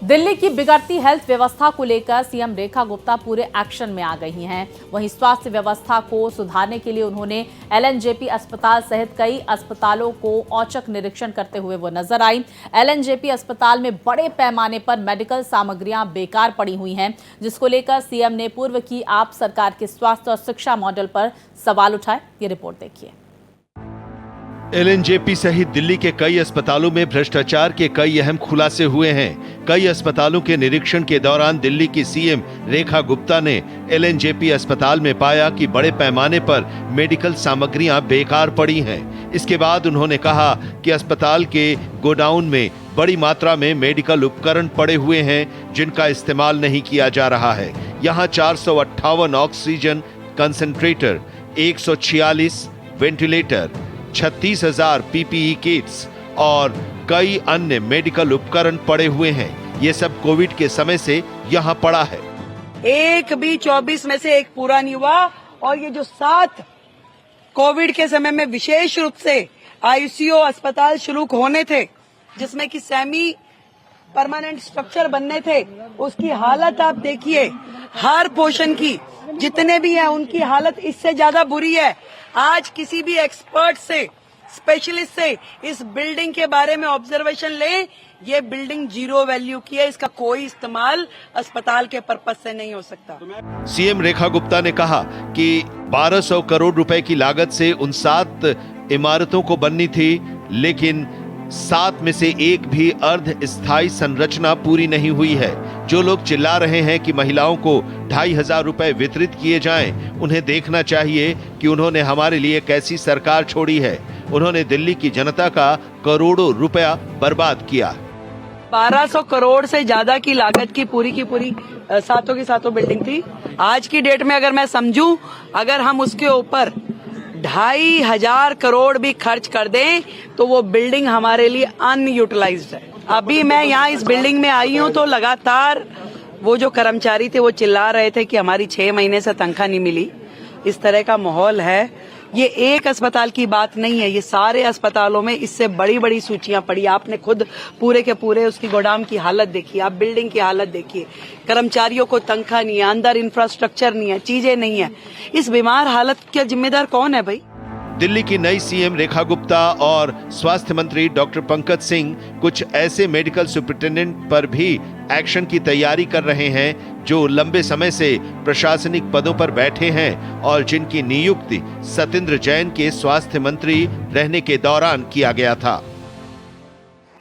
दिल्ली की बिगड़ती हेल्थ व्यवस्था को लेकर सीएम रेखा गुप्ता पूरे एक्शन में आ गई हैं। वहीं स्वास्थ्य व्यवस्था को सुधारने के लिए उन्होंने एलएनजेपी अस्पताल सहित कई अस्पतालों को औचक निरीक्षण करते हुए वो नजर आई। एलएनजेपी अस्पताल में बड़े पैमाने पर मेडिकल सामग्रियां बेकार पड़ी हुई हैं, जिसको लेकर सीएम ने पूर्व की आप सरकार के स्वास्थ्य और शिक्षा मॉडल पर सवाल उठाए। ये रिपोर्ट देखिए। एलएनजेपी सहित दिल्ली के कई अस्पतालों में भ्रष्टाचार के कई अहम खुलासे हुए हैं। कई अस्पतालों के निरीक्षण के दौरान दिल्ली की सीएम रेखा गुप्ता ने एलएनजेपी अस्पताल में पाया कि बड़े पैमाने पर मेडिकल सामग्रियां बेकार पड़ी हैं। इसके बाद उन्होंने कहा कि अस्पताल के गोडाउन में बड़ी मात्रा में मेडिकल उपकरण पड़े हुए हैं, जिनका इस्तेमाल नहीं किया जा रहा है। यहाँ 458 oxygen concentrator, 146 ventilator, 36,000 PPE kits और कई अन्य मेडिकल उपकरण पड़े हुए हैं। ये सब कोविड के समय से यहाँ पड़ा है। एक भी 24 में से एक पूरा नहीं हुआ। और ये जो 7 कोविड के समय में विशेष रूप से आईसीयू अस्पताल शुरू होने थे, जिसमें कि सेमी परमानेंट स्ट्रक्चर बनने थे, उसकी हालत आप देखिए। हर पोर्शन की जितने भी हैं उनकी हालत इससे ज्यादा बुरी है। आज किसी भी एक्सपर्ट से, स्पेशलिस्ट से इस बिल्डिंग के बारे में ऑब्जर्वेशन ले, ये बिल्डिंग जीरो वैल्यू की है। इसका कोई इस्तेमाल अस्पताल के पर्पज से नहीं हो सकता। सीएम रेखा गुप्ता ने कहा कि 1200 करोड़ रुपए की लागत से उन 7 इमारतों को बननी थी, लेकिन 7 में से एक भी अर्ध स्थायी संरचना पूरी नहीं हुई है। जो लोग चिल्ला रहे हैं कि महिलाओं को 2,500 रुपए वितरित किए जाएं, उन्हें देखना चाहिए कि उन्होंने हमारे लिए कैसी सरकार छोड़ी है। उन्होंने दिल्ली की जनता का करोड़ों रुपया बर्बाद किया। 1200 करोड़ से ज्यादा की लागत की पूरी 7 की 7 बिल्डिंग थी। आज की डेट में अगर मैं समझूं, अगर हम उसके ऊपर 2,500 करोड़ भी खर्च कर दें तो वो बिल्डिंग हमारे लिए अनयूटिलाइज्ड है। अभी मैं यहाँ इस बिल्डिंग में आई हूँ तो लगातार वो जो कर्मचारी थे वो चिल्ला रहे थे कि हमारी 6 महीने से तनख्वाह नहीं मिली। इस तरह का माहौल है। ये एक अस्पताल की बात नहीं है, ये सारे अस्पतालों में इससे बड़ी बड़ी सूचियां पड़ी। आपने खुद पूरे के पूरे उसकी गोदाम की हालत देखी, आप बिल्डिंग की हालत देखिए। कर्मचारियों को तनख्वाह नहीं है, अंदर इंफ्रास्ट्रक्चर नहीं है, चीजें नहीं है। इस बीमार हालत का जिम्मेदार कौन है भाई? दिल्ली की नई सीएम रेखा गुप्ता और स्वास्थ्य मंत्री डॉक्टर पंकज सिंह कुछ ऐसे मेडिकल सुपरिटेंडेंट पर भी एक्शन की तैयारी कर रहे हैं जो लंबे समय से प्रशासनिक पदों पर बैठे हैं और जिनकी नियुक्ति सत्येंद्र जैन के स्वास्थ्य मंत्री रहने के दौरान किया गया था।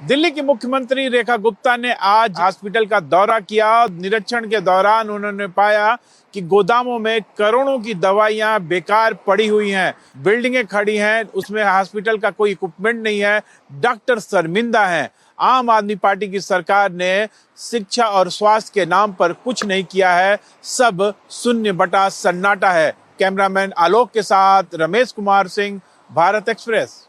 दिल्ली की मुख्यमंत्री रेखा गुप्ता ने आज हॉस्पिटल का दौरा किया। निरीक्षण के दौरान उन्होंने पाया कि गोदामों में करोड़ों की दवाइयां बेकार पड़ी हुई हैं, बिल्डिंगें खड़ी हैं, उसमें हॉस्पिटल का कोई इक्विपमेंट नहीं है, डॉक्टर शर्मिंदा हैं। आम आदमी पार्टी की सरकार ने शिक्षा और स्वास्थ्य के नाम पर कुछ नहीं किया है, सब शून्य बटा सन्नाटा है। कैमरामैन आलोक के साथ रमेश कुमार सिंह, भारत एक्सप्रेस।